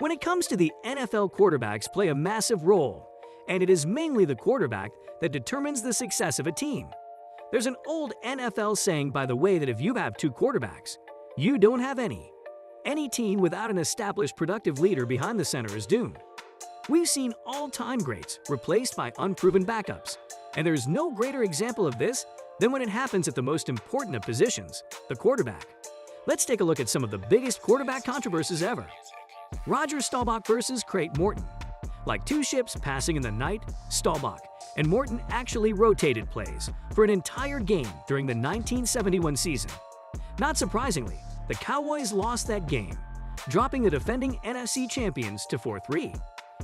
When it comes to the NFL, quarterbacks play a massive role, and it is mainly the quarterback that determines the success of a team. There's an old NFL saying, by the way, that if you have two quarterbacks, you don't have any. Any team without an established productive leader behind the center is doomed. We've seen all-time greats replaced by unproven backups, and there's no greater example of this than when it happens at the most important of positions, the quarterback. Let's take a look at some of the biggest quarterback controversies ever. Roger Staubach versus Craig Morton. Like two ships passing in the night, Staubach and Morton actually rotated plays for an entire game during the 1971 season. Not surprisingly, the Cowboys lost that game, dropping the defending NFC champions to 4-3.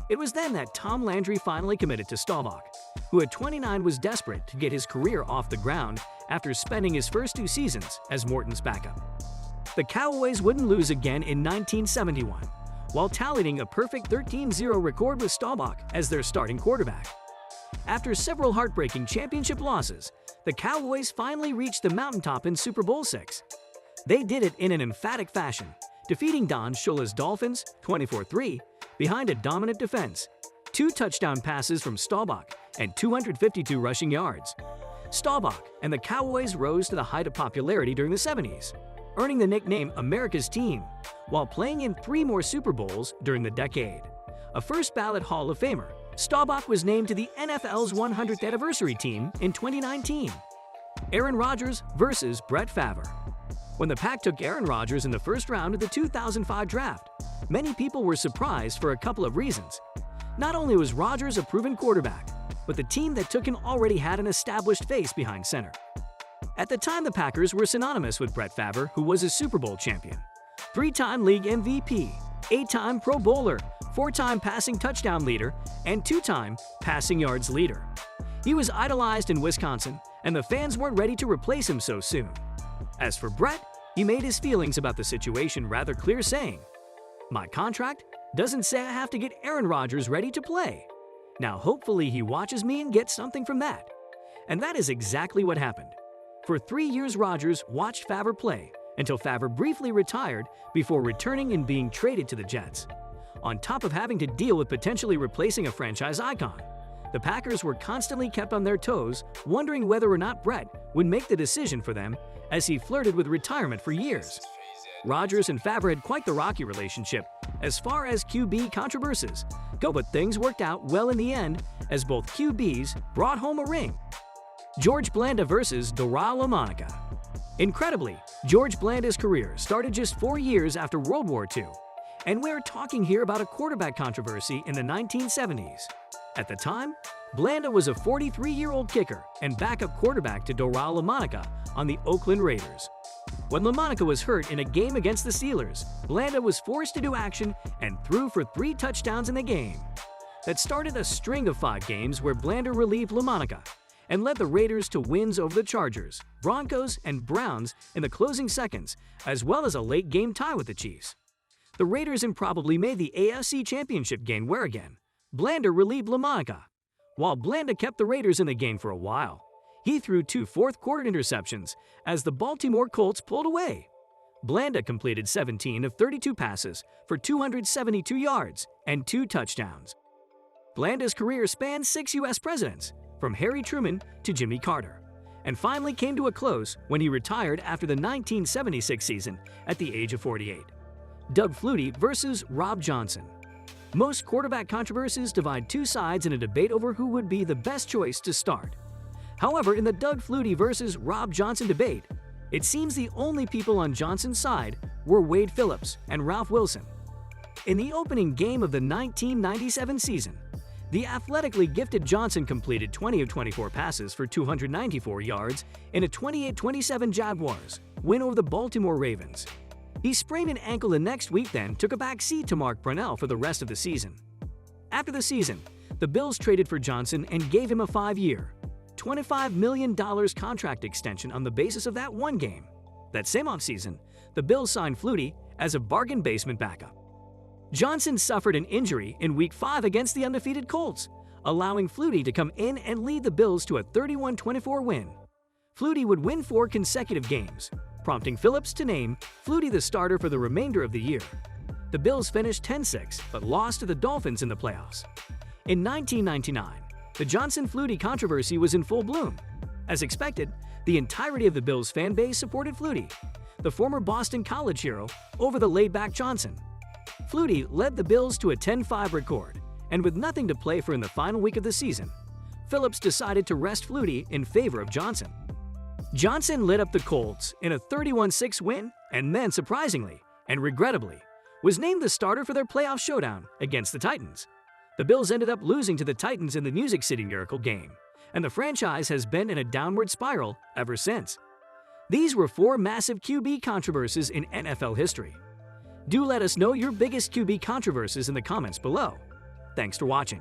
It was then that Tom Landry finally committed to Staubach, who at 29 was desperate to get his career off the ground after spending his first two seasons as Morton's backup. The Cowboys wouldn't lose again in 1971, while tallying a perfect 13-0 record with Staubach as their starting quarterback. After several heartbreaking championship losses, the Cowboys finally reached the mountaintop in Super Bowl VI. They did it in an emphatic fashion, defeating Don Shula's Dolphins 24-3 behind a dominant defense, 2 touchdown passes from Staubach, and 252 rushing yards. Staubach and the Cowboys rose to the height of popularity during the 70s, earning the nickname America's Team, while playing in 3 more Super Bowls during the decade. A first-ballot Hall of Famer, Staubach was named to the NFL's 100th anniversary team in 2019. Aaron Rodgers versus Brett Favre. When the Pack took Aaron Rodgers in the first round of the 2005 draft, many people were surprised for a couple of reasons. Not only was Rodgers a proven quarterback, but the team that took him already had an established face behind center. At the time, the Packers were synonymous with Brett Favre, who was a Super Bowl champion, 3-time league MVP, 8-time Pro Bowler, 4-time passing touchdown leader, and 2-time passing yards leader. He was idolized in Wisconsin, and the fans weren't ready to replace him so soon. As for Brett, he made his feelings about the situation rather clear, saying, "My contract doesn't say I have to get Aaron Rodgers ready to play. Now hopefully he watches me and gets something from that." And that is exactly what happened. For 3 years, Rodgers watched Favre play until Favre briefly retired before returning and being traded to the Jets. On top of having to deal with potentially replacing a franchise icon, the Packers were constantly kept on their toes, wondering whether or not Brett would make the decision for them, as he flirted with retirement for years. Rodgers and Favre had quite the rocky relationship as far as QB controversies go, but things worked out well in the end as both QBs brought home a ring. George Blanda versus Doral LaMonica. Incredibly, George Blanda's career started just 4 years after World War II, and we're talking here about a quarterback controversy in the 1970s. At the time, Blanda was a 43-year-old kicker and backup quarterback to Doral LaMonica on the Oakland Raiders. When LaMonica was hurt in a game against the Steelers, Blanda was forced to do action and threw for 3 touchdowns in the game. That started a string of 5 games where Blanda relieved LaMonica and led the Raiders to wins over the Chargers, Broncos, and Browns in the closing seconds, as well as a late-game tie with the Chiefs. The Raiders improbably made the AFC Championship game, where again, Blanda relieved LaMonica. While Blanda kept the Raiders in the game for a while, he threw 2 fourth-quarter interceptions as the Baltimore Colts pulled away. Blanda completed 17 of 32 passes for 272 yards and 2 touchdowns. Blanda's career spanned 6 U.S. presidents, from Harry Truman to Jimmy Carter, and finally came to a close when he retired after the 1976 season at the age of 48. Doug Flutie versus Rob Johnson. Most quarterback controversies divide 2 sides in a debate over who would be the best choice to start. However, in the Doug Flutie versus Rob Johnson debate, it seems the only people on Johnson's side were Wade Phillips and Ralph Wilson. In the opening game of the 1997 season, the athletically gifted Johnson completed 20 of 24 passes for 294 yards in a 28-27 Jaguars win over the Baltimore Ravens. He sprained an ankle the next week, then took a back seat to Mark Brunell for the rest of the season. After the season, the Bills traded for Johnson and gave him a 5-year, $25 million contract extension on the basis of that one game. That same offseason, the Bills signed Flutie as a bargain basement backup. Johnson suffered an injury in Week 5 against the undefeated Colts, allowing Flutie to come in and lead the Bills to a 31-24 win. Flutie would win 4 consecutive games, prompting Phillips to name Flutie the starter for the remainder of the year. The Bills finished 10-6 but lost to the Dolphins in the playoffs. In 1999, the Johnson-Flutie controversy was in full bloom. As expected, the entirety of the Bills fan base supported Flutie, the former Boston College hero, over the laid-back Johnson. Flutie led the Bills to a 10-5 record, and with nothing to play for in the final week of the season, Phillips decided to rest Flutie in favor of Johnson. Johnson lit up the Colts in a 31-6 win and then, surprisingly and regrettably, was named the starter for their playoff showdown against the Titans. The Bills ended up losing to the Titans in the Music City Miracle game, and the franchise has been in a downward spiral ever since. These were 4 massive QB controversies in NFL history. Do let us know your biggest QB controversies in the comments below. Thanks for watching.